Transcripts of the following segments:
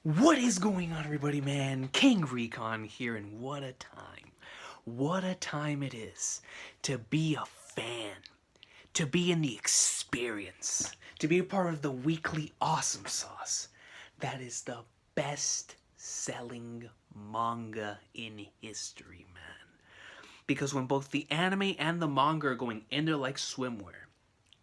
What is going on, everybody, man? King Recon here, and what a time. What a time it is to be a fan, to be in the experience, to be a part of the weekly awesome sauce. That is the best selling manga in history, man. Because when both the anime and the manga are going in there like swimwear,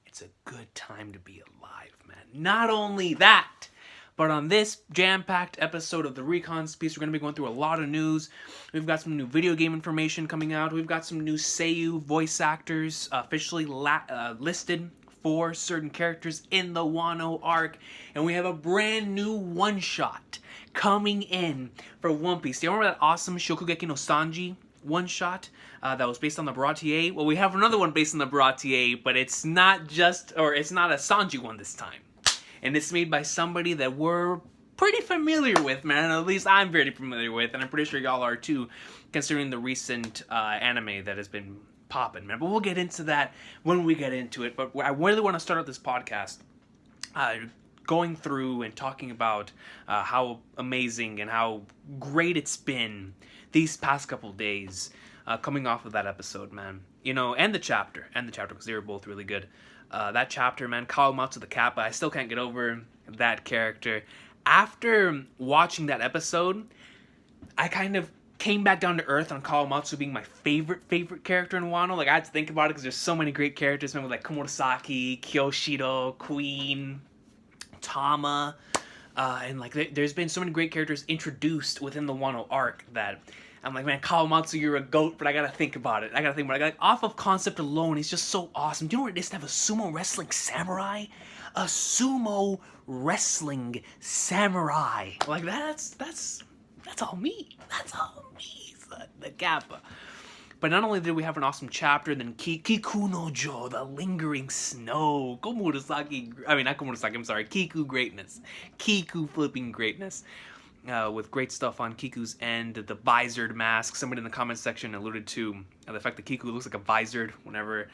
it's a good time to be alive, man. Not only that, but on this jam-packed episode of the Recon piece, we're going to be going through a lot of news. We've got some new video game information coming out. We've got some new Seiyu voice actors officially listed for certain characters in the Wano arc. And we have a brand new one-shot coming in for One Piece. Do you remember that awesome Shokugeki no Sanji one-shot that was based on the Baratier? Well, we have another one based on the Baratier, but it's not a Sanji one this time. And it's made by somebody that we're pretty familiar with, man. At least I'm very familiar with, and I'm pretty sure y'all are too, considering the recent anime that has been popping, man. But we'll get into that when we get into it. But I really want to start out this podcast going through and talking about how amazing and how great it's been these past couple days coming off of that episode, man. You know, and the chapter, because they were both really good. That chapter, man, Kawamatsu the Kappa, I still can't get over that character. After watching that episode, I kind of came back down to earth on Kawamatsu being my favorite character in Wano. Like, I had to think about it because there's so many great characters, man, with like Komurasaki, Kyoshiro, Queen, Tama, and like there's been so many great characters introduced within the Wano arc that I'm like, man, Kawamatsu, you're a goat, but I gotta think about it. Like, off of concept alone, he's just so awesome. Do you know what it is to have a sumo wrestling samurai? A sumo wrestling samurai. Like, that's all me. That's all me, son. The Kappa. But not only did we have an awesome chapter, then Kiku no Jo, the lingering snow. Not Komurasaki, I'm sorry. Kiku greatness. Kiku flipping greatness. With great stuff on Kiku's end, the visored mask. Somebody in the comment section alluded to the fact that Kiku looks like a visored whenever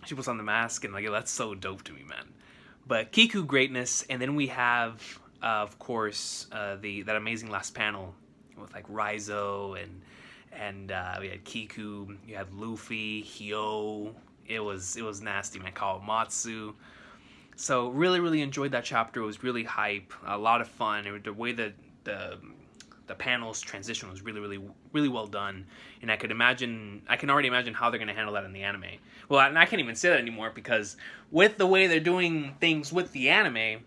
she puts on the mask, and like, that's so dope to me, man. But Kiku greatness, and then we have, of course, that amazing last panel with like Raizo and we had Kiku, you had Luffy, Hyo. It was nasty, man. Kawamatsu. So really enjoyed that chapter. It was really hype, a lot of fun. The way that the panel's transition was really well done, and I can already imagine how they're going to handle that in the anime. Well, and I can't even say that anymore because with the way they're doing things with the anime,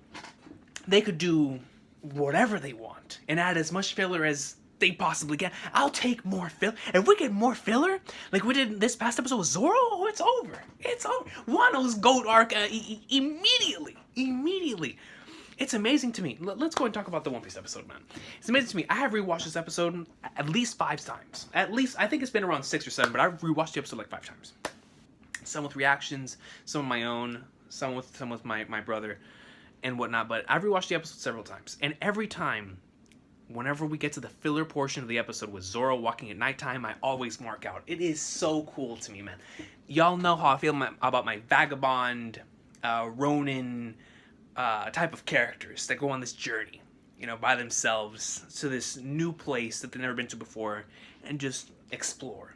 they could do whatever they want and add as much filler as they possibly can. I'll take more filler. If we get more filler, like we did this past episode with Zoro, oh, it's over. It's over. Wano's GOAT arc immediately. It's amazing to me. Let's go and talk about the One Piece episode, man. It's amazing to me. I have rewatched this episode at least 5 times. At least, I think it's been around 6 or 7, but I've rewatched the episode like 5 times. Some with reactions, some of my own, some with my brother and whatnot. But I've rewatched the episode several times, and every time, whenever we get to the filler portion of the episode with Zoro walking at nighttime, I always mark out. It is so cool to me, man. Y'all know how I feel about my vagabond, Ronin type of characters that go on this journey, you know, by themselves to this new place that they've never been to before and just explore.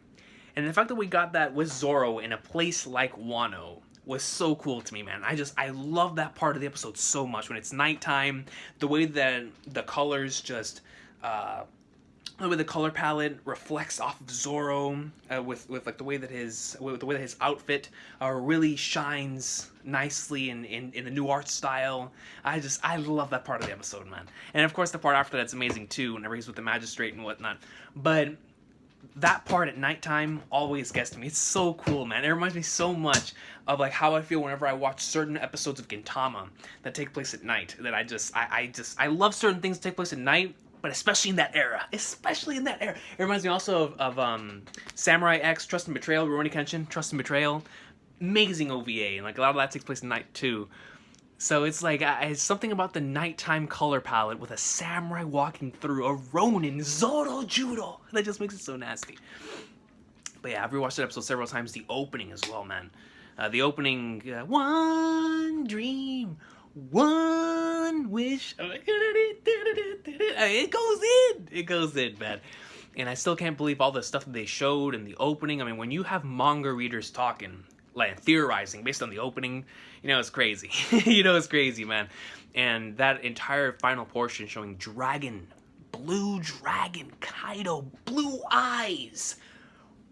And the fact that we got that with Zoro in a place like Wano was so cool to me, man. I love that part of the episode so much. When it's nighttime, the way that the colors just, the way the color palette reflects off of Zoro, with like the way that his outfit really shines nicely in the new art style. I love that part of the episode, man. And of course the part after that's amazing too, whenever he's with the magistrate and whatnot. But that part at nighttime always gets to me. It's so cool, man. It reminds me so much of like how I feel whenever I watch certain episodes of Gintama that take place at night. That I love certain things that take place at night, but especially in that era. It reminds me also of Samurai X, Trust and Betrayal, Rurouni Kenshin, Trust and Betrayal. Amazing OVA, and like a lot of that takes place at night too. So it's like, it's something about the nighttime color palette with a samurai walking through, a Ronin, Zoro Judo, that just makes it so nasty. But yeah, I've rewatched that episode several times. The opening as well, man. The opening, one dream, One wish. It goes in, man. And I still can't believe all the stuff that they showed in the opening. I mean, when you have manga readers talking, like theorizing based on the opening, it's crazy. It's crazy, man. And that entire final portion showing blue dragon Kaido, blue eyes.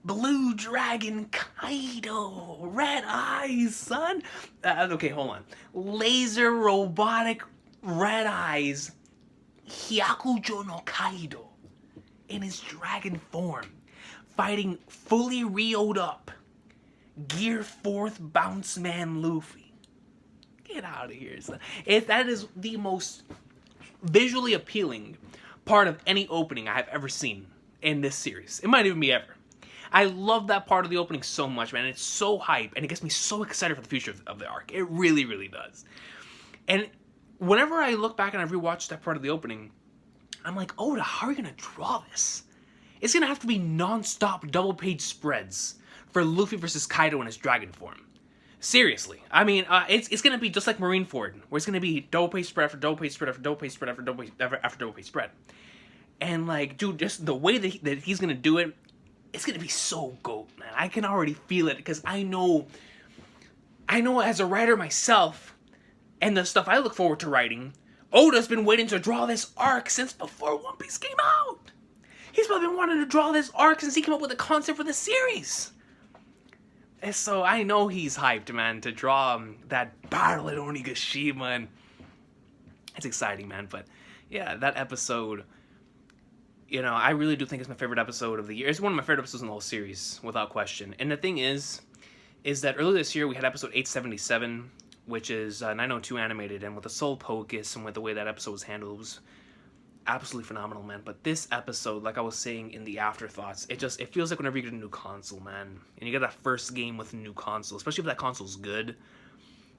Blue Dragon Kaido, red eyes, son. Okay, hold on. Laser robotic red eyes, Hyakujo no Kaido, in his dragon form, fighting fully Rio'd up, Gear 4th Bounce Man Luffy. Get out of here, son. That is the most visually appealing part of any opening I have ever seen in this series. It might even be ever. I love that part of the opening so much, man. It's so hype, and it gets me so excited for the future of the arc. It really, really does. And whenever I look back and I rewatch that part of the opening, I'm like, Oda, how are you going to draw this? It's going to have to be non-stop double-page spreads for Luffy versus Kaido in his dragon form. Seriously. I mean, it's going to be just like Marineford, where it's going to be double-page spread after double-page spread after double-page spread after double-page spread. And, like, dude, just the way that he's going to do it, it's going to be so GOAT, man. I can already feel it, because I know as a writer myself, and the stuff I look forward to writing, Oda's been waiting to draw this arc since before One Piece came out. He's probably been wanting to draw this arc since he came up with the concept for the series. And so I know he's hyped, man, to draw that battle at Onigashima, and it's exciting, man. But yeah, that episode, I really do think it's my favorite episode of the year. It's one of my favorite episodes in the whole series, without question. And the thing is that earlier this year we had episode 877, which is 902 animated, and with the Soul Pocus and with the way that episode was handled, it was absolutely phenomenal, man. But this episode, like I was saying in the afterthoughts, it feels like whenever you get a new console, man, and you get that first game with a new console, especially if that console's good,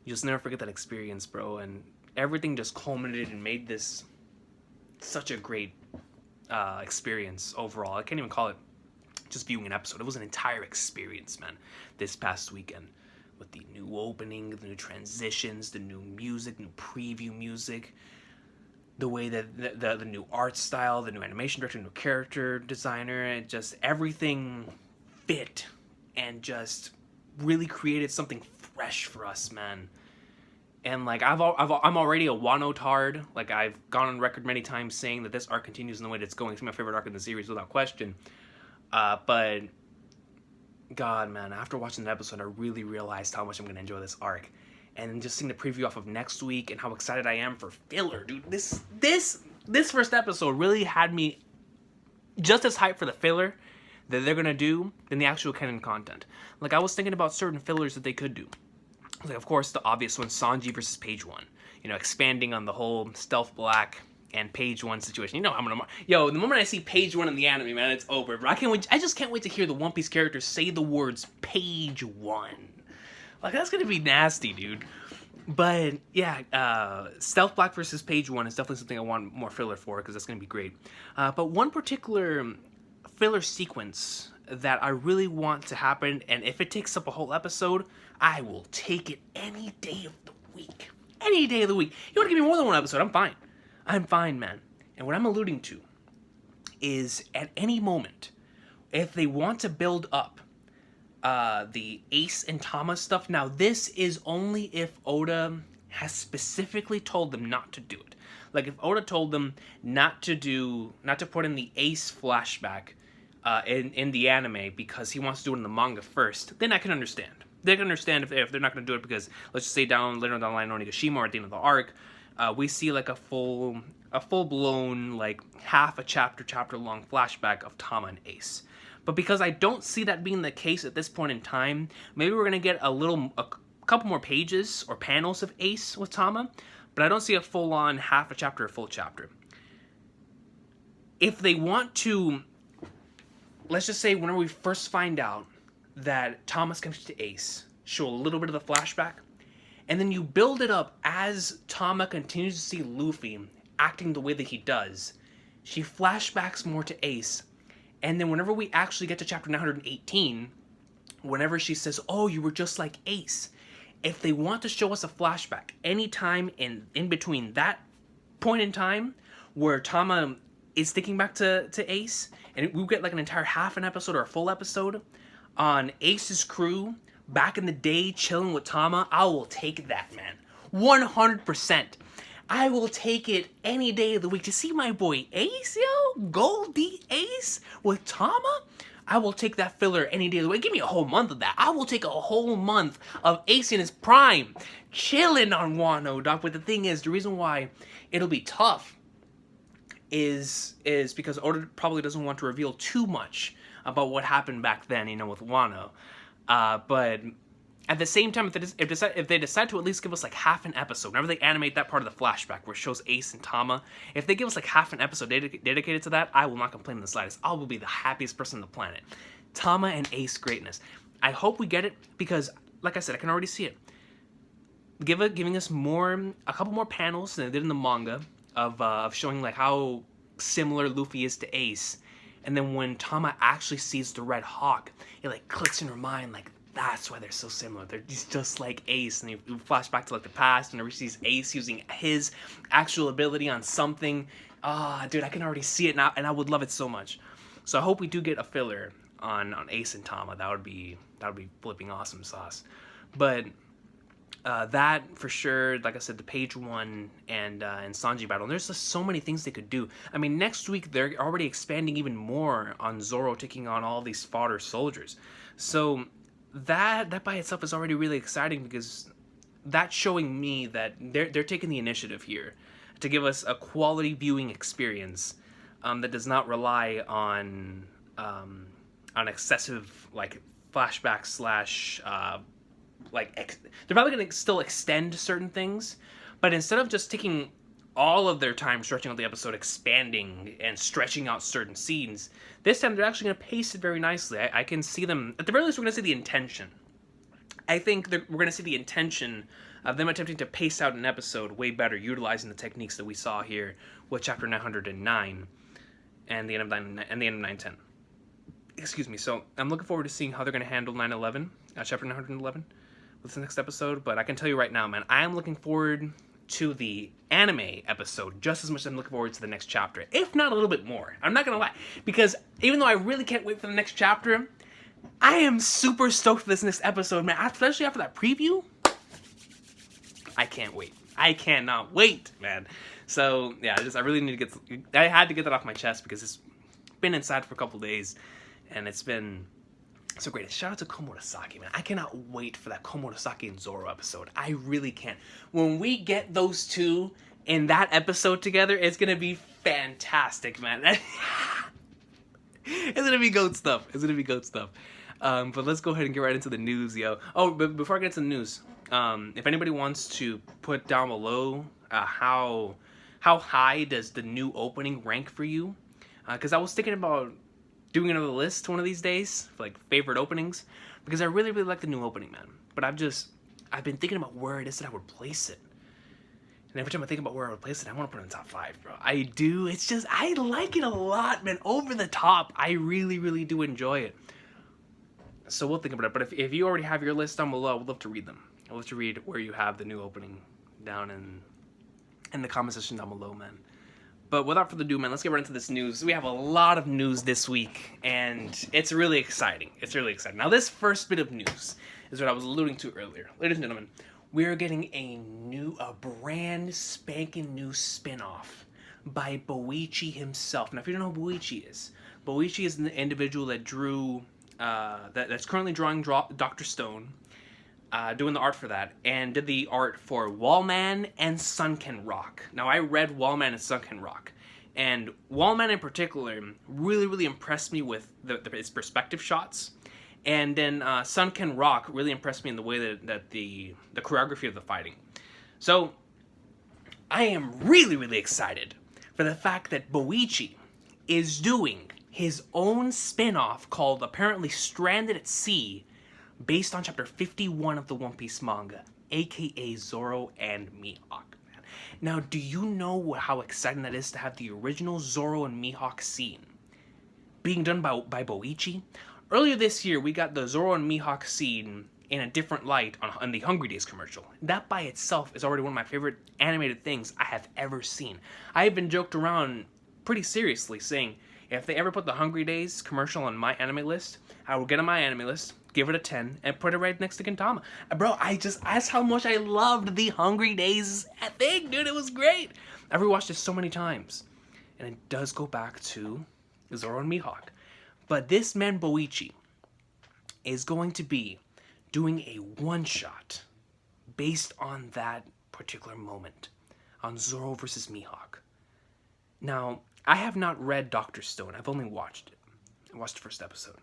you just never forget that experience, bro. And everything just culminated and made this such a great experience overall. I can't even call it just viewing an episode. It was an entire experience, man, this past weekend, with the new opening, the new transitions, the new music, new preview music, the way that the new art style, the new animation director, new character designer, and just everything fit and just really created something fresh for us, man. And like I'm already a Wano tard. Like I've gone on record many times saying that this arc continues in the way that it's going. It's my favorite arc in the series without question. But God, man, after watching the episode, I really realized how much I'm gonna enjoy this arc. And just seeing the preview off of next week and how excited I am for filler, dude. This first episode really had me just as hyped for the filler that they're gonna do than the actual canon content. Like I was thinking about certain fillers that they could do. Like, of course, the obvious one, Sanji versus Page One. Expanding on the whole Stealth Black and Page One situation. The moment I see Page One in the anime, man, it's over, bro. I just can't wait to hear the One Piece characters say the words Page One. Like, that's gonna be nasty, dude. But, yeah, Stealth Black versus Page One is definitely something I want more filler for, because that's gonna be great. But one particular filler sequence that I really want to happen, and if it takes up a whole episode, I will take it any day of the week. Any day of the week. You want to give me more than one episode, I'm fine. I'm fine, man. And what I'm alluding to is, at any moment, if they want to build up the Ace and Tama stuff, now this is only if Oda has specifically told them not to do it. Like, if Oda told them not to put in the Ace flashback in the anime because he wants to do it in the manga first, then I can understand. They can understand if they're not going to do it because, let's just say later down the line, Onigashima, or at the end of the arc, we see like a full-blown, like half a chapter long flashback of Tama and Ace. But because I don't see that being the case at this point in time, maybe we're going to get a couple more pages or panels of Ace with Tama, but I don't see a full-on half a chapter or full chapter. If they want to, let's just say whenever we first find out that Tama's connected to Ace, show a little bit of the flashback, and then you build it up as Tama continues to see Luffy acting the way that he does. She flashbacks more to Ace, and then whenever we actually get to chapter 918, whenever she says, "Oh, you were just like Ace," if they want to show us a flashback anytime in between that point in time where Tama is thinking back to Ace, and we get like an entire half an episode or a full episode on Ace's crew back in the day chilling with Tama, I will take that, man. 100%. I will take it any day of the week to see my boy Ace, yo, Goldie Ace with Tama. I will take that filler any day of the week. Give me a whole month of that. I will take a whole month of Ace in his prime, chilling on Wano, doc. But the thing is, the reason why it'll be tough is because Oda probably doesn't want to reveal too much about what happened back then, you know, with Wano. But at the same time, if they decide to at least give us like half an episode, whenever they animate that part of the flashback where it shows Ace and Tama, if they give us like half an episode dedicated to that, I will not complain in the slightest. I will be the happiest person on the planet. Tama and Ace greatness. I hope we get it because, like I said, I can already see it. Giving us a couple more panels than they did in the manga of showing like how similar Luffy is to Ace, and then when Tama actually sees the Red Hawk, it like clicks in her mind like, that's why they're so similar. They're just like Ace, and you flash back to like the past, and she sees Ace using his actual ability on something. Dude, I can already see it now, and I would love it so much. So I hope we do get a filler on Ace and Tama. That would be flipping awesome sauce. But that for sure, like I said, the page 1 and Sanji battle. And there's just so many things they could do. I mean, next week they're already expanding even more on Zoro taking on all these fodder soldiers. So that by itself is already really exciting because that's showing me that they're taking the initiative here to give us a quality viewing experience that does not rely on excessive like flashbacks they're probably going to still extend certain things, but instead of just taking all of their time stretching out the episode, expanding and stretching out certain scenes, this time they're actually going to pace it very nicely. I can see them, at the very least, we're going to see the intention. I think we're going to see the intention of them attempting to pace out an episode way better, utilizing the techniques that we saw here with chapter 909 and the end of 910. Excuse me. So I'm looking forward to seeing how they're going to handle 911, chapter 911, with the next episode. But I can tell you right now, man, I am looking forward to the anime episode just as much as I'm looking forward to the next chapter, if not a little bit more. I'm not gonna lie, because even though I really can't wait for the next chapter, I am super stoked for this next episode, man. Especially after that preview, I can't wait. I cannot wait, man. So yeah, I really need to I had to get that off my chest because it's been inside for a couple days, and it's been so great. Shout out to Komurasaki, man. I cannot wait for that Komurasaki and Zoro episode. I really can't. When we get those two in that episode together, it's going to be fantastic, man. It's going to be goat stuff. But let's go ahead and get right into the news, yo. Oh, but before I get into the news, if anybody wants to put down below how high does the new opening rank for you? Because I was thinking about doing another list one of these days for like favorite openings, because I really like the new opening, man. But I've been thinking about where it is that I would place it, and every time I think about where I would place it, I want to put it in top 5, bro. I do. It's just I like it a lot, man. Over the top. I really do enjoy it. So we'll think about it. But if you already have your list down below, I would love to read them. I would love to read where you have the new opening down in the comment section down below, man. But without further ado, man, let's get right into this news. We have a lot of news this week, and it's really exciting. Now, this first bit of news is what I was alluding to earlier. Ladies and gentlemen, we are getting a brand spanking new spin-off by Boichi himself. Now, if you don't know who Boichi is the individual that drew, that's currently drawing Dr. Stone, doing the art for that, and did the art for Wallman and Sunken Rock. Now, I read Wallman and Sunken Rock, and Wallman in particular really impressed me with its perspective shots, and then Sunken Rock really impressed me in the way that the choreography of the fighting. So, I am really excited for the fact that Boichi is doing his own spin-off called apparently Stranded at Sea, based on chapter 51 of the One Piece manga, aka Zoro and Mihawk. Now, do you know how exciting that is to have the original Zoro and Mihawk scene being done by Boichi? Earlier this year, we got the Zoro and Mihawk scene in a different light on the Hungry Days commercial. That by itself is already one of my favorite animated things I have ever seen. I have been joked around pretty seriously saying if they ever put the Hungry Days commercial on my anime list, I will get on my anime list, give it a 10, and put it right next to Gintama. Bro, that's how much I loved the Hungry Days thing, dude. It was great. I've rewatched it so many times. And it does go back to Zoro and Mihawk. But this man Boichi is going to be doing a one-shot based on that particular moment, on Zoro versus Mihawk. Now, I have not read Dr. Stone. I've only watched it. I watched the first episode.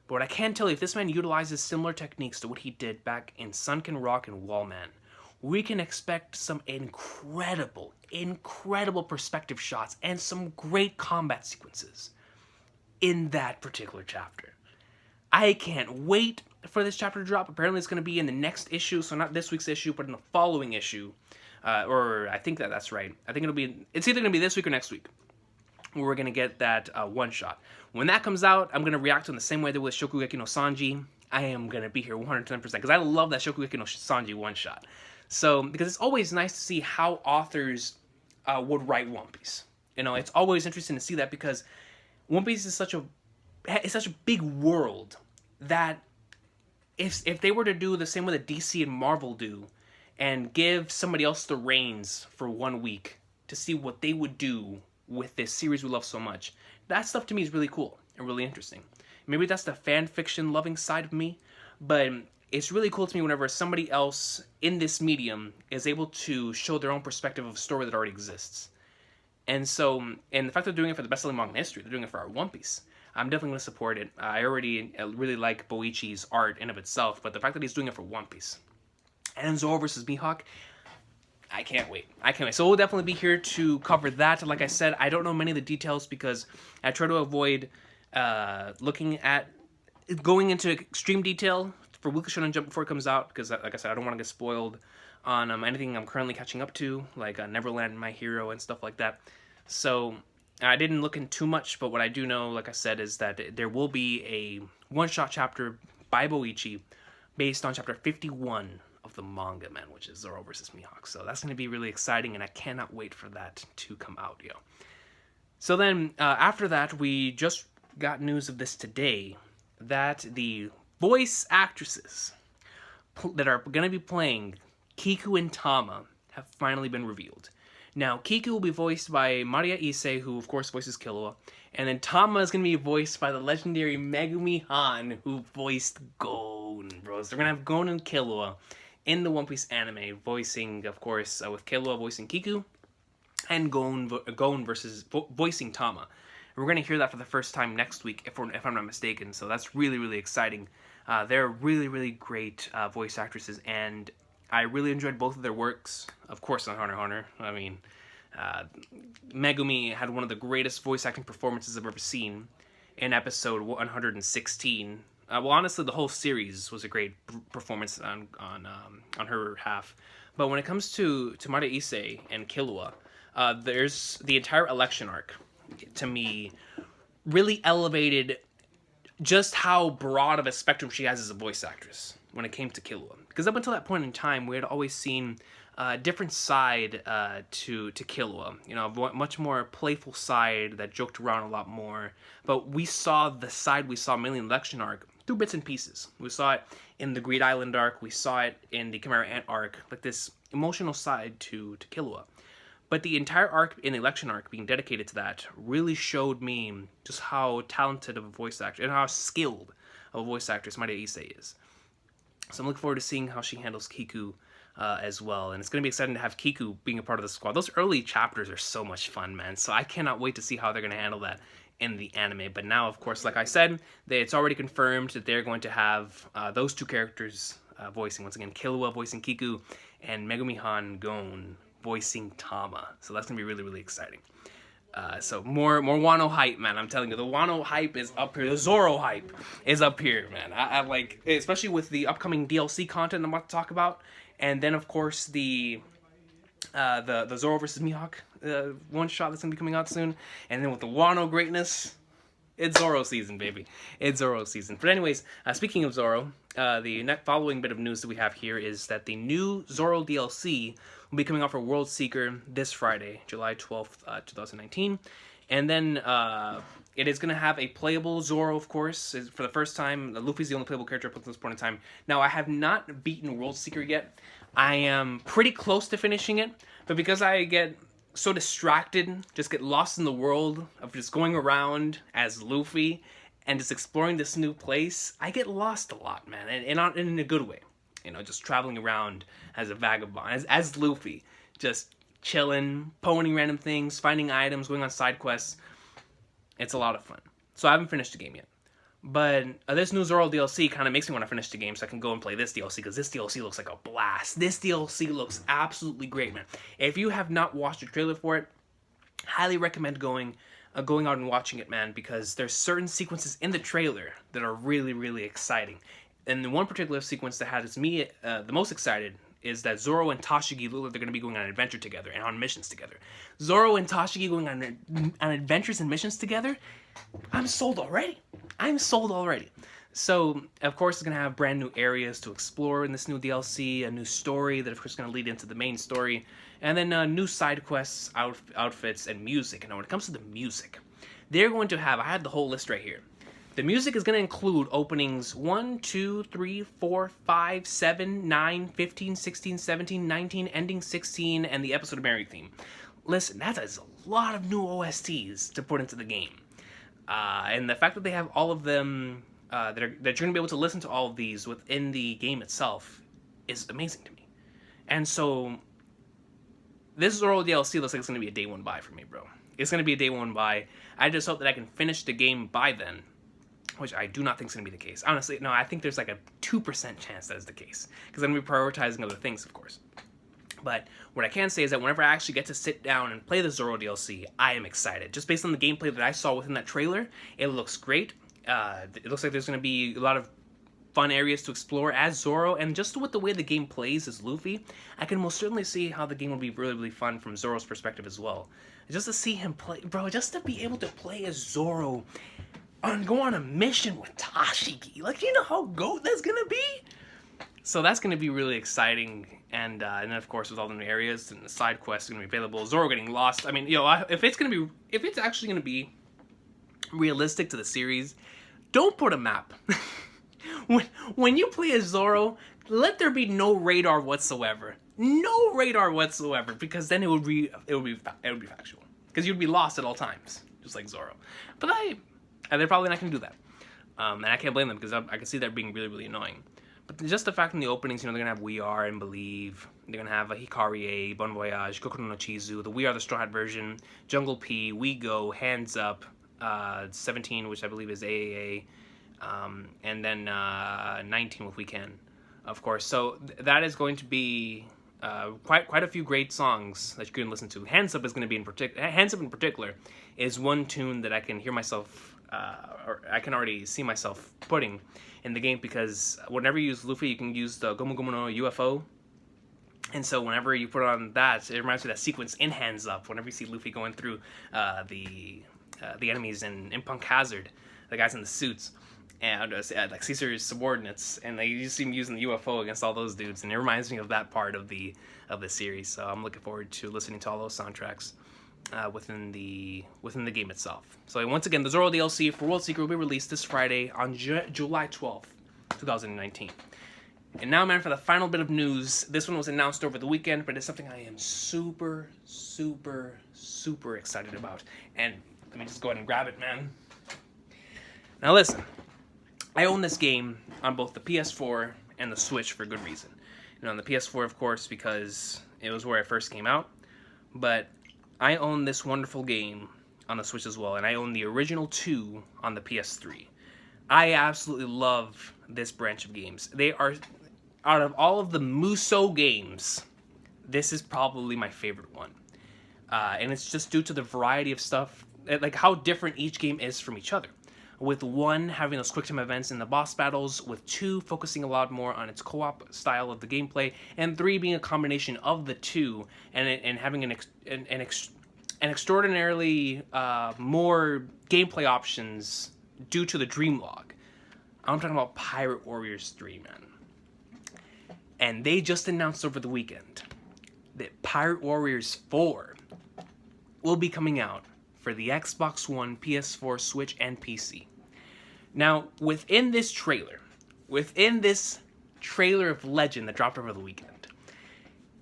But what I can tell you, if this man utilizes similar techniques to what he did back in Sunken Rock and Wallman, we can expect some incredible perspective shots and some great combat sequences in that particular chapter. I can't wait for this chapter to drop. Apparently it's going to be in the next issue, so not this week's issue, but in the following issue. Or I think that's right. I think it's either going to be this week or next week where we're going to get that one-shot. When that comes out, I'm going to react to it in the same way that with Shokugeki no Sanji. I am going to be here 110% because I love that Shokugeki no Sanji one-shot. So, because it's always nice to see how authors would write One Piece. You know, it's always interesting to see that because One Piece is such a big world that if they were to do the same way that DC and Marvel do and give somebody else the reins for 1 week to see what they would do with this series we love so much, that stuff to me is really cool and really interesting. Maybe that's the fan fiction loving side of me, but it's really cool to me whenever somebody else in this medium is able to show their own perspective of a story that already exists. And so, and the fact they're doing it for the best-selling manga in history, they're doing it for our One Piece, I'm definitely going to support it. I already really like Boichi's art in of itself, but the fact that he's doing it for One Piece. And Zoro versus Mihawk, I can't wait. So we'll definitely be here to cover that. Like I said, I don't know many of the details because I try to avoid going into extreme detail for Weekly Shonen Jump before it comes out, because like I said, I don't want to get spoiled on anything I'm currently catching up to, like Neverland, My Hero, and stuff like that. So I didn't look in too much, but what I do know, like I said, is that there will be a one-shot chapter by Boichi based on chapter 51 of the manga, man, which is Zoro versus Mihawk. So that's going to be really exciting, and I cannot wait for that to come out, yo. So then, after that, we just got news of this today, that the voice actresses that are going to be playing Kiku and Tama have finally been revealed. Now, Kiku will be voiced by Maria Issei, who of course voices Killua, and then Tama is going to be voiced by the legendary Megumi Han, who voiced Gon, bros. They're going to have Gon and Killua in the One Piece anime, voicing, of course, with Killua voicing Kiku, and Gon voicing Tama. We're going to hear that for the first time next week, if I'm not mistaken, so that's really, really exciting. They're really, really great voice actresses, and I really enjoyed both of their works. Of course, on Hunter x Hunter. I mean, Megumi had one of the greatest voice acting performances I've ever seen in episode 116. Well, honestly, the whole series was a great performance on her half. But when it comes to Maria Issei and Killua, there's the entire election arc, to me, really elevated just how broad of a spectrum she has as a voice actress when it came to Killua. Because up until that point in time, we had always seen a different side to Killua. You know, a much more playful side that joked around a lot more. But we saw the side we saw mainly in the election arc through bits and pieces. We saw it in the Greed Island arc. We saw it in the Chimera Ant arc. Like this emotional side to Killua. But the entire arc in the election arc being dedicated to that really showed me just how talented of a voice actor and how skilled of a voice actress Maria Issei is. So I'm looking forward to seeing how she handles Kiku as well. And it's going to be exciting to have Kiku being a part of the squad. Those early chapters are so much fun, man. So I cannot wait to see how they're going to handle that in the anime. But now, of course, like I said, it's already confirmed that they're going to have those two characters voicing. Once again, Killua voicing Kiku and Megumi Han Gon voicing Tama. So that's going to be really, really exciting. So more Wano hype, man. I'm telling you, the Wano hype is up here. The Zoro hype is up here, man. I like, especially with the upcoming DLC content I'm about to talk about, and then of course the Zoro versus Mihawk one shot that's gonna be coming out soon, and then with the Wano greatness, It's Zoro season, baby. It's Zoro season. But anyways, speaking of Zoro, the following bit of news that we have here is that the new Zoro DLC will be coming out for World Seeker this Friday, July 12th, 2019. And then it is going to have a playable Zoro, of course. For the first time, Luffy's the only playable character up to this point in time. Now, I have not beaten World Seeker yet. I am pretty close to finishing it, but because I get so distracted, just get lost in the world of just going around as Luffy and just exploring this new place, I get lost a lot, man, and not in a good way. You know, just traveling around as a vagabond, as Luffy, just chilling, pwning random things, finding items, going on side quests. It's a lot of fun. So I haven't finished the game yet. But this new Zoro DLC kind of makes me want to finish the game so I can go and play this DLC, because this DLC looks like a blast. This DLC looks absolutely great, man. If you have not watched the trailer for it, highly recommend going out and watching it, man, because there's certain sequences in the trailer that are really, really exciting. And the one particular sequence that has me the most excited is that Zoro and Tashigi look like they're going to be going on an adventure together and on missions together. Zoro and Tashigi going on adventures and missions together? I'm sold already. So, of course, it's going to have brand new areas to explore in this new DLC, a new story that, of course, is going to lead into the main story, and then new side quests, outfits, and music. And when it comes to the music, they're going to have, I had the whole list right here. The music is going to include openings 1, 2, 3, 4, 5, 7, 9, 15, 16, 17, 19, ending 16, and the episode of Mary theme. Listen, that is a lot of new OSTs to put into the game. And the fact that they have all of them, that you're going to be able to listen to all of these within the game itself is amazing to me. And so, this Zoro DLC looks like it's going to be a day one buy for me, bro. It's going to be a day one buy. I just hope that I can finish the game by then, which I do not think is going to be the case. Honestly, no, I think there's like a 2% chance that is the case, because I'm going to be prioritizing other things, of course. But what I can say is that whenever I actually get to sit down and play the Zoro DLC, I am excited. Just based on the gameplay that I saw within that trailer, it looks great. It looks like there's going to be a lot of fun areas to explore as Zoro, and just with the way the game plays as Luffy, I can most certainly see how the game will be really, really fun from Zoro's perspective as well. Just to see him play, bro, just to be able to play as Zoro and go on a mission with Tashigi. Like, you know how GOAT that's going to be? So that's going to be really exciting, and then of course with all the new areas and the side quests going to be available, Zoro getting lost. I mean, if it's actually going to be realistic to the series, don't put a map. when you play as Zoro, let there be no radar whatsoever. No radar whatsoever, because then it would be factual. Because you'd be lost at all times, just like Zoro. But they're probably not going to do that, and I can't blame them, because I can see that being really, really annoying. But just the fact in the openings, they're going to have We Are and Believe. They're going to have Hikarie, Bon Voyage, Kokoro no Chizu, the We Are the Straw Hat version, Jungle P, We Go, Hands Up, 17, which I believe is AAA, and then 19 with We Can, of course. So that is going to be quite a few great songs that you can listen to. Hands Up is going to be Hands Up in particular is one tune that I can hear myself, or I can already see myself putting in the game, because whenever you use Luffy, you can use the Gomu Gomu no UFO, and so whenever you put on that, it reminds me of that sequence in Hands Up, whenever you see Luffy going through the enemies in Punk Hazard, the guys in the suits, and like Caesar's subordinates, and you see him using the UFO against all those dudes, and it reminds me of that part of the series. So I'm looking forward to listening to all those soundtracks within the game itself. So once again, the Zoro DLC for World Seeker will be released this Friday on July 12th, 2019. And now, man, for the final bit of news. This one was announced over the weekend, but it's something I am super, super, super excited about. And let me just go ahead and grab it, man. Now listen, I own this game on both the PS4 and the Switch for good reason. On the PS4, of course, because it was where it first came out, but I own this wonderful game on the Switch as well, and I own the original 2 on the PS3. I absolutely love this branch of games. They are, out of all of the Musou games, this is probably my favorite one. And it's just due to the variety of stuff, like how different each game is from each other. With 1 having those quick time events in the boss battles, with 2 focusing a lot more on its co-op style of the gameplay, and 3 being a combination of the 2 and having and extraordinarily more gameplay options due to the Dream Log. I'm talking about Pirate Warriors 3, man. And they just announced over the weekend that Pirate Warriors 4 will be coming out for the Xbox One, PS4, Switch, and PC. Now, within this trailer of legend that dropped over the weekend,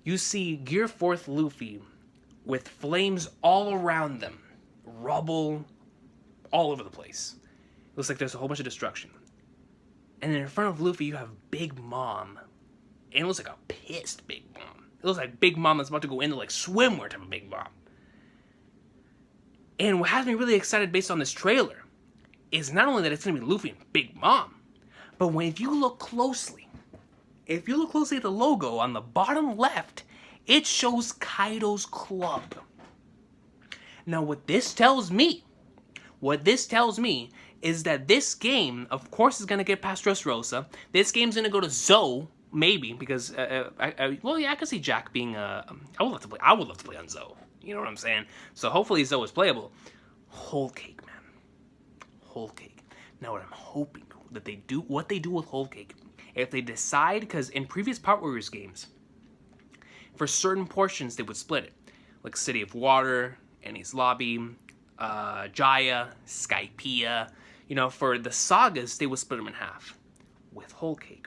you see Gear 4th Luffy with flames all around them, rubble all over the place. It looks like there's a whole bunch of destruction. And then in front of Luffy, you have Big Mom. And it looks like a pissed Big Mom. It looks like Big Mom that's about to go into like swimwear type of Big Mom. And what has me really excited based on this trailer is not only that it's going to be Luffy and Big Mom, but if you look closely at the logo on the bottom left, it shows Kaido's club. Now what this tells me is that this game, of course, is going to get past Dressrosa. This game's going to go to Zoe, maybe, because, I could see Jack being, I would love to play on Zoe. You know what I'm saying? So hopefully Zoe is playable. Whole Cake, man. Whole Cake. Now what I'm hoping that they do with Whole Cake, if they decide, because in previous Pirate Warriors games, for certain portions they would split it. Like City of Water, Enies Lobby, Jaya, Skypiea. You know, for the sagas, they would split them in half. With Whole Cake,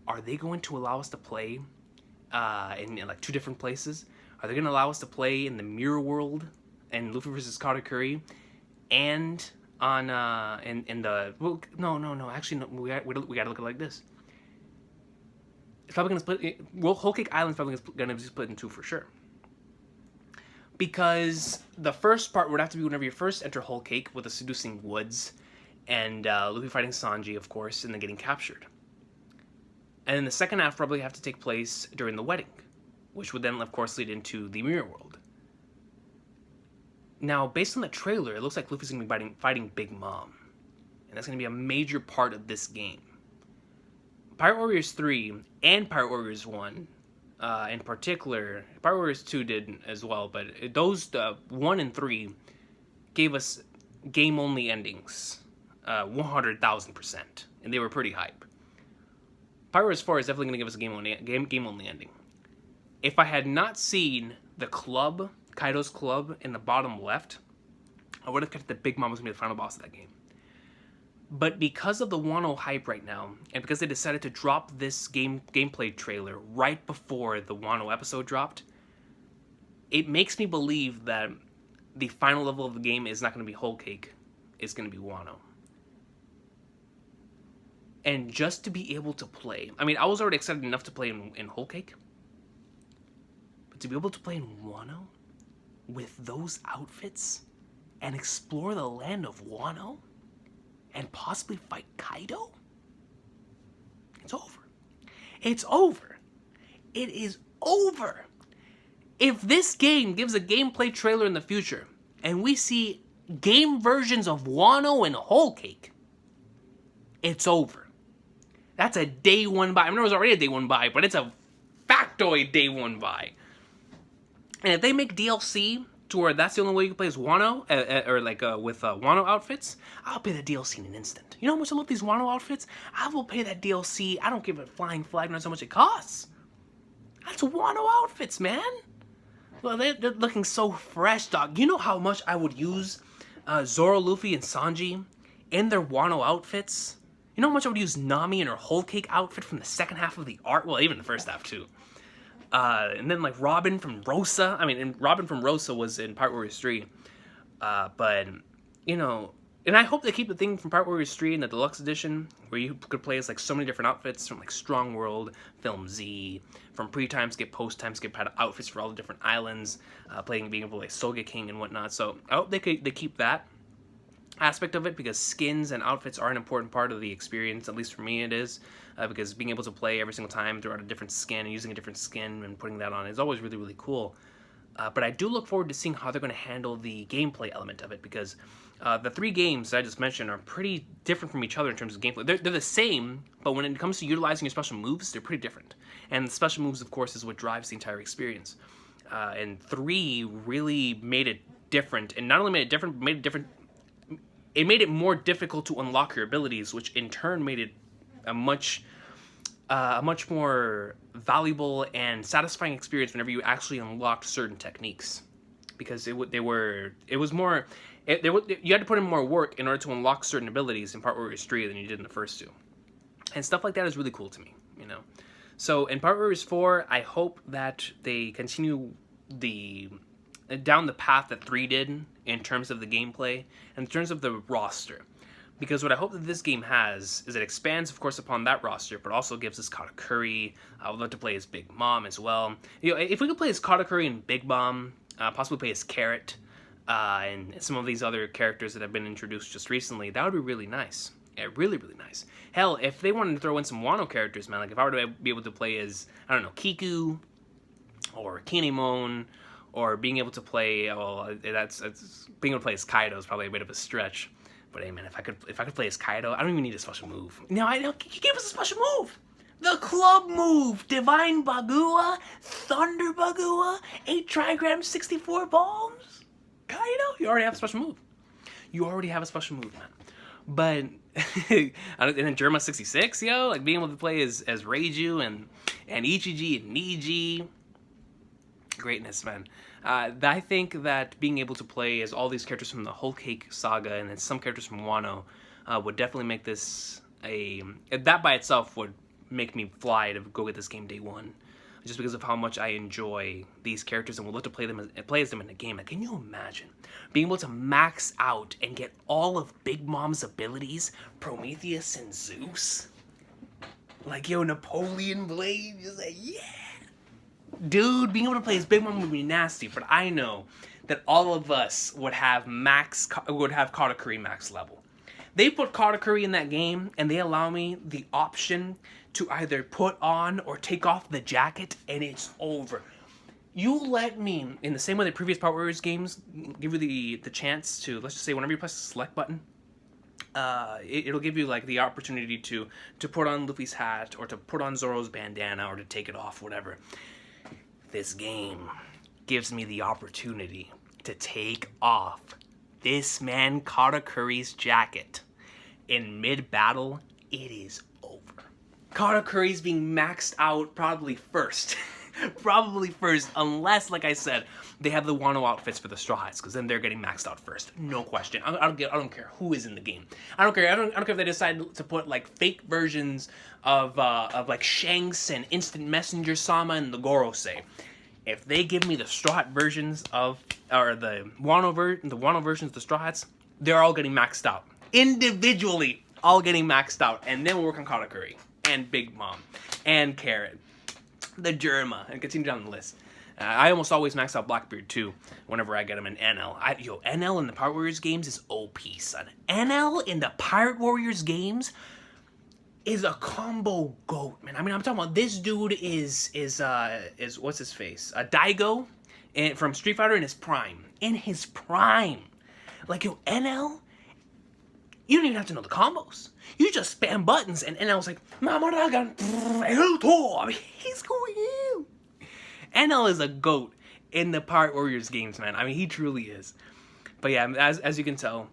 are they going to allow us to play in like two different places? Are they going to allow us to play in the Mirror World and Luffy vs. Katakuri, and on in the no actually no, we got to look at it like this. It's probably going to split. Whole Cake Island's probably going to be split in two for sure. Because the first part would have to be whenever you first enter Whole Cake with the seducing woods, and Luffy fighting Sanji, of course, and then getting captured. And then the second half probably have to take place during the wedding, which would then, of course, lead into the Mirror World. Now, based on the trailer, it looks like Luffy's going to be fighting Big Mom. And that's going to be a major part of this game. Pirate Warriors 3 and Pirate Warriors 1, in particular, Pirate Warriors 2 did as well, but those 1 and 3 gave us game-only endings, 100,000%, and they were pretty hype. Pirate Warriors 4 is definitely going to give us a game-only ending. If I had not seen the club, Kaido's club, in the bottom left, I would have kept the Big Mom was going to be the final boss of that game. But because of the Wano hype right now, and because they decided to drop this gameplay trailer right before the Wano episode dropped, it makes me believe that the final level of the game is not going to be Whole Cake, it's going to be Wano. And just to be able to play, I mean, I was already excited enough to play in Whole Cake, but to be able to play in Wano with those outfits and explore the land of Wano and possibly fight Kaido? It's over. It's over. It is over. If this game gives a gameplay trailer in the future and we see game versions of Wano and Whole Cake, it's over. That's a day one buy. I mean, it was already a day one buy, but it's a factoid day one buy. And if they make DLC to where that's the only way you can play as Wano, with Wano outfits, I'll pay the DLC in an instant. You know how much I love these Wano outfits? I will pay that DLC. I don't give a flying flag knows how much it costs. That's Wano outfits, man. Well, they're looking so fresh, dog. You know how much I would use Zoro, Luffy, and Sanji in their Wano outfits? You know how much I would use Nami in her Whole Cake outfit from the second half of the arc? Well, even the first half, too. And then, like, Robin from Rosa. I mean, and Robin from Rosa was in Pirate Warriors 3. But, you know, and I hope they keep the thing from Pirate Warriors 3 in the Deluxe Edition, where you could play as, like, so many different outfits from, like, Strong World, Film Z, from pre-time skip, post-time skip, had outfits for all the different islands, being able to, like, Soga King and whatnot. So, I hope they keep that aspect of it, because skins and outfits are an important part of the experience. At least for me it is, because being able to play every single time throughout a different skin and using a different skin and putting that on is always really, really cool. But I do look forward to seeing how they're going to handle the gameplay element of it, because the three games that I just mentioned are pretty different from each other in terms of gameplay. They're the same, but when it comes to utilizing your special moves, they're pretty different. And the special moves, of course, is what drives the entire experience. And 3 really made it different, and not only made it different, but it made it more difficult to unlock your abilities, which in turn made it a much more valuable and satisfying experience whenever you actually unlocked certain techniques, because you had to put in more work in order to unlock certain abilities in Part Warriors 3 than you did in the first two, and stuff like that is really cool to me, you know. So in Part Warriors 4, I hope that they continue down the path that 3 did in terms of the gameplay and in terms of the roster. Because what I hope that this game has is it expands, of course, upon that roster, but also gives us Katakuri. I would love to play as Big Mom as well. You know, if we could play as Katakuri and Big Mom, possibly play as Carrot, and some of these other characters that have been introduced just recently, that would be really nice. Yeah, really, really nice. Hell, if they wanted to throw in some Wano characters, man, like if I were to be able to play as, I don't know, Kiku, or Kinemon, or being able to play, well, that's being able to play as Kaido is probably a bit of a stretch. But hey, man, if I could play as Kaido, I don't even need a special move. No, I know he gave us a special move. The club move, Divine Bagua, Thunder Bagua, 8 trigrams, 64 bombs. Kaido, you already have a special move. You already have a special move, man. But and then Germa 66, yo, like being able to play as Reiju and Ichiji and Niji. Greatness, man. I think that being able to play as all these characters from the Whole Cake Saga and then some characters from Wano would definitely make this that by itself would make me fly to go get this game day one, just because of how much I enjoy these characters and would love to play as them in the game. Like, can you imagine being able to max out and get all of Big Mom's abilities, Prometheus and Zeus? Like, yo, Napoleon Blade, just like, yeah! Dude, being able to play as Big Mom would be nasty, but I know that all of us would have Katakuri max level. They put Katakuri in that game, and they allow me the option to either put on or take off the jacket, and it's over. You let me, in the same way that previous Power Warriors games give you the chance to, let's just say, whenever you press the select button, it'll give you like the opportunity to put on Luffy's hat, or to put on Zoro's bandana, or to take it off, whatever. This game gives me the opportunity to take off this man Katakuri's jacket. In mid-battle, it is over. Katakuri's being maxed out probably first. Probably first, unless, like I said, they have the Wano outfits for the Straw Hats, because then they're getting maxed out first. No question. I don't care who is in the game. I don't care. I don't care if they decide to put like fake versions of like Shanks and Instant Messenger Sama and the Gorosei. If they give me the Straw Hat versions or the Wano versions of the Straw Hats, they're all getting maxed out individually, all getting maxed out, and then we'll work on Katakuri and Big Mom and Carrot, the Germa, and continue down the list. I almost always max out Blackbeard too whenever I get him in NL. NL in the Pirate Warriors games is OP, son. NL in the Pirate Warriors games is a combo goat, man. I mean, I'm talking about this dude is what's his face? Daigo from Street Fighter in his prime. In his prime. Like, yo, NL, you don't even have to know the combos. You just spam buttons, and NL's like, Mama Dragon, I mean, he's going in. NL is a goat in the Pirate Warriors games, man. I mean, he truly is. But yeah, as you can tell,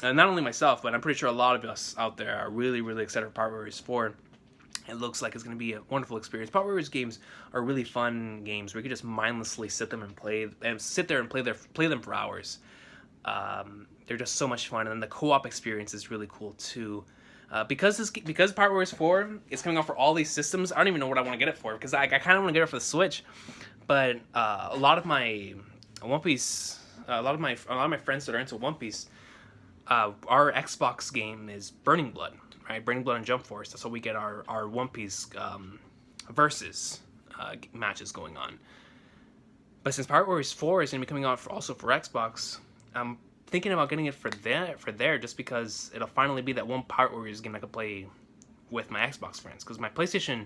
not only myself, but I'm pretty sure a lot of us out there are really, really excited for Pirate Warriors 4. It looks like it's going to be a wonderful experience. Pirate Warriors games are really fun games where you can just mindlessly sit there and play them for hours. They're just so much fun, and then the co-op experience is really cool too. Because Pirate Warriors 4 is coming out for all these systems, I don't even know what I want to get it for, because I kind of want to get it for the Switch. But a lot of my One Piece, a lot of my friends that are into One Piece, our Xbox game is Burning Blood, right? Burning Blood and Jump Force. That's how we get our One Piece versus matches going on. But since Pirate Warriors 4 is going to be coming out also for Xbox, I'm thinking about getting it for there just because it'll finally be that one Pirate Warriors game I could play with my Xbox friends. Because my PlayStation,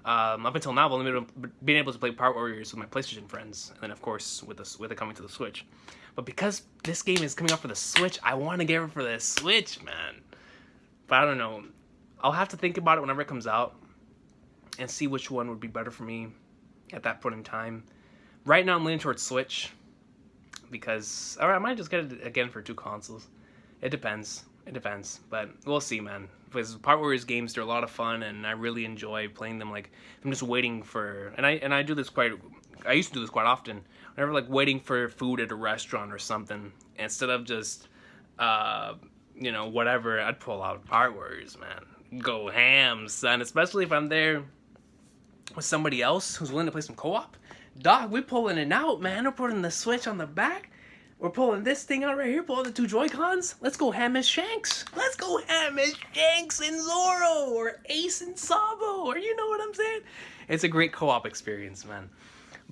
up until now, I've only been able to play Pirate Warriors with my PlayStation friends, and then of course with it coming to the Switch. But because this game is coming out for the Switch, I want to get it for the Switch, man. But I don't know. I'll have to think about it whenever it comes out and see which one would be better for me at that point in time. Right now, I'm leaning towards Switch because, or I might just get it again for 2 consoles. It depends. It depends, but we'll see, man. Because Part Warriors games, they're a lot of fun, and I really enjoy playing them. Like, I'm just waiting for, and I do this quite. I used to do this quite often. Whenever like waiting for food at a restaurant or something, instead of just, you know, whatever, I'd pull out Part Warriors, man. Go ham, son. Especially if I'm there with somebody else who's willing to play some co-op. Dog, we're pulling it out, man. We're putting the Switch on the back. We're pulling this thing out right here, pulling the 2 Joy-Cons. Let's go ham as Shanks. Let's go ham as Shanks and Zoro, or Ace and Sabo, or you know what I'm saying? It's a great co-op experience, man.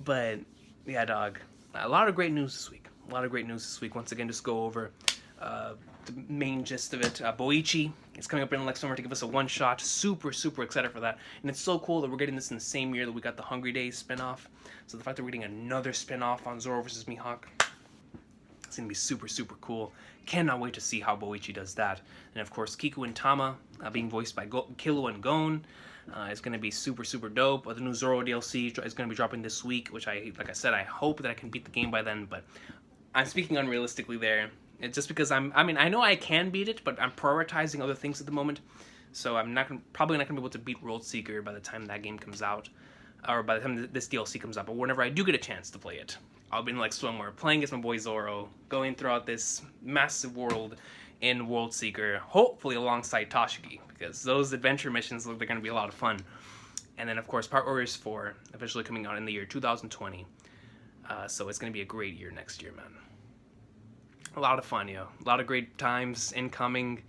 But, yeah, dog. A lot of great news this week. A lot of great news this week. Once again, just go over the main gist of it. Boichi is coming up in the next summer to give us a one-shot. Super, super excited for that. And it's so cool that we're getting this in the same year that we got the Hungry Days spin-off. So the fact that we're getting another spin-off on Zoro vs. Mihawk, it's going to be super, super cool. Cannot wait to see how Boichi does that. And of course, Kiku and Tama, being voiced by Killua and Gon, is going to be super, super dope. The new Zoro DLC is going to be dropping this week, which like I said, I hope that I can beat the game by then, but I'm speaking unrealistically there. It's just because I mean, I know I can beat it, but I'm prioritizing other things at the moment. So I'm probably not going to be able to beat World Seeker by the time that game comes out, or by the time this DLC comes out. But whenever I do get a chance to play it, I'll be in like swimwear, playing as my boy Zoro, going throughout this massive world in World Seeker, hopefully alongside Toshiki, because those adventure missions look like they're going to be a lot of fun. And then, of course, Part Warriors 4, officially coming out in the year 2020. So it's going to be a great year next year, man. A lot of fun, yo. A lot of great times incoming.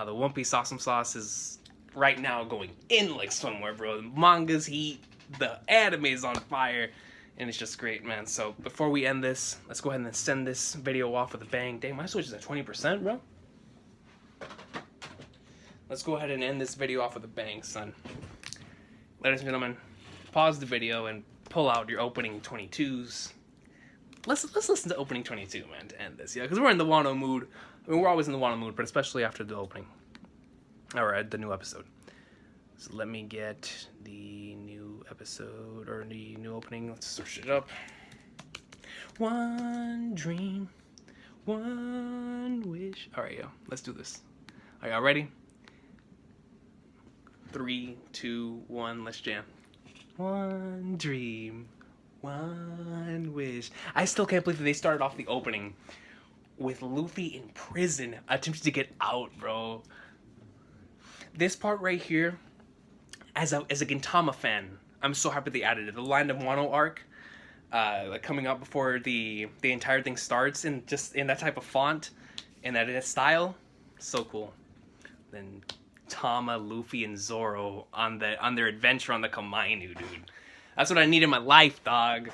The One Piece Awesome Sauce is right now going in like swimwear, bro. The manga's heat, the anime is on fire, and it's just great, man. So before we end this, let's go ahead and send this video off with a bang. Dang, my Switch is at 20%, bro. Let's go ahead and end this video off with a bang, son. Ladies and gentlemen, pause the video and pull out your opening 22s. Let's listen to opening 22, man, to end this, yeah, because we're in the Wano mood. I mean, we're always in the Wano mood, but especially after the opening, or the new episode. So let me get the new episode, or the new opening. Let's search it up. One dream, one wish. All right, yo, let's do this. Are y'all ready? 3, 2, 1, let's jam. One dream, one wish. I still can't believe that they started off the opening with Luffy in prison attempting to get out, bro. This part right here, as a Gintama fan, I'm so happy they added it. The Line of Wano arc, like coming out before the entire thing starts, and just in that type of font and that style, so cool. Then Tama, Luffy, and Zoro on their adventure on the Komainu, dude. That's what I need in my life, dog.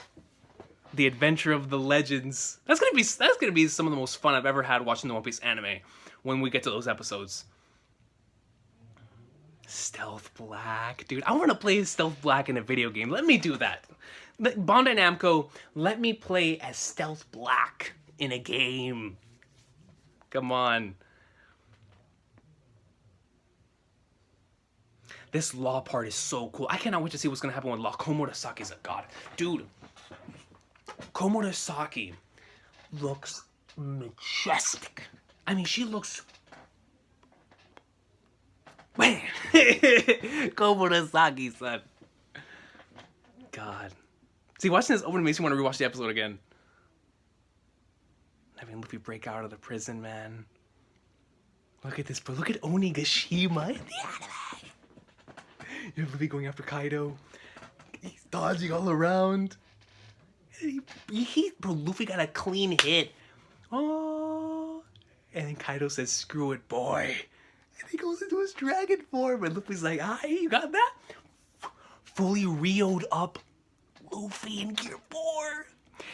The adventure of the legends. That's gonna be some of the most fun I've ever had watching the One Piece anime when we get to those episodes. Stealth Black, dude. I want to play Stealth Black in a video game. Let me do that. Bandai Namco, let me play as Stealth Black in a game. Come on. This law part is so cool. I cannot wait to see what's going to happen when Law Komurasaki is a god. Dude, Komurasaki looks majestic. I mean, she looks... Man. Komurasaki, son. God. See, watching this opening makes me want to rewatch the episode again. Having Luffy break out of the prison, man. Look at this, bro. Look at Onigashima in the anime. You have Luffy going after Kaido. He's dodging all around. Bro, Luffy got a clean hit. Oh. And then Kaido says, screw it, boy. And he goes into his dragon form. And Luffy's like, hi, you got that? Fully Rio'd up Luffy in Gear 4.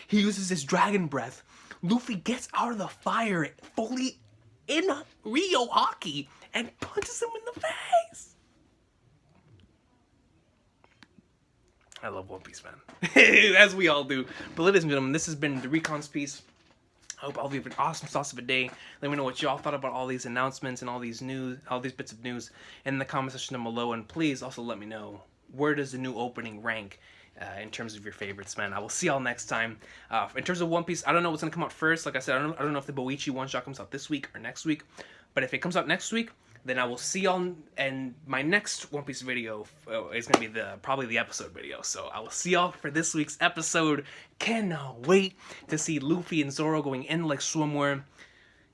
He uses his dragon breath. Luffy gets out of the fire fully in Rio hockey and punches him in the face. I love One Piece, man. As we all do. But ladies and gentlemen, this has been the Recon's Piece. I hope all of you have an awesome sauce of a day. Let me know what y'all thought about all these announcements and all these bits of news in the comment section down below. And please also let me know, where does the new opening rank in terms of your favorites, man. I will see y'all next time. In terms of One Piece, I don't know what's gonna come out first. Like I said, I don't know if the Boichi one shot comes out this week or next week. But if it comes out next week, then I will see y'all. And my next One Piece video is gonna be probably the episode video. So I will see y'all for this week's episode. Cannot wait to see Luffy and Zoro going in like swimwear.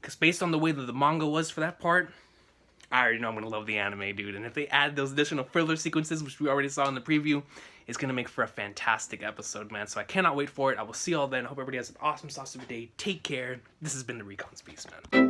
Because based on the way that the manga was for that part, I already know I'm going to love the anime, dude. And if they add those additional filler sequences, which we already saw in the preview, it's going to make for a fantastic episode, man. So I cannot wait for it. I will see y'all then. I hope everybody has an awesome sauce of a day. Take care. This has been the Recon's Peace, man.